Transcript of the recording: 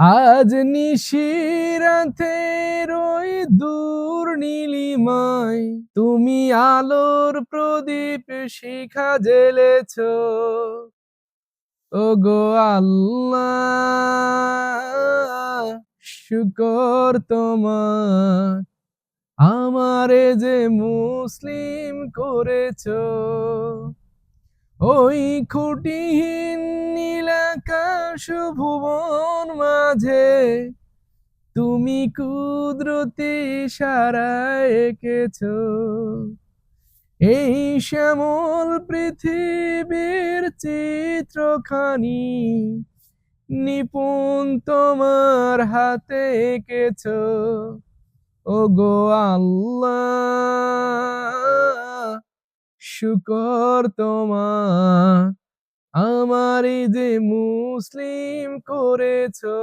আজ নিশিরাতের ওই দূর নীলিমায় তুমি আলোর প্রদীপ শিখা জ্বেলেছ। ওগো আল্লাহ, শুকর তোমার, আমারে যে মুসলিম করেছ। ওই খুঁটিহীন নীলাকাশ ভুবন মাঝে তুমি কুদরতি ইশারায় এঁকেছো এই শ্যামল পৃথিবীর চিত্রখানি, নিপুণ তোমার হাতে এঁকেছো। ওগো আল্লাহ, শুকর তোমার, আমারে যে মুসলিম করেছো।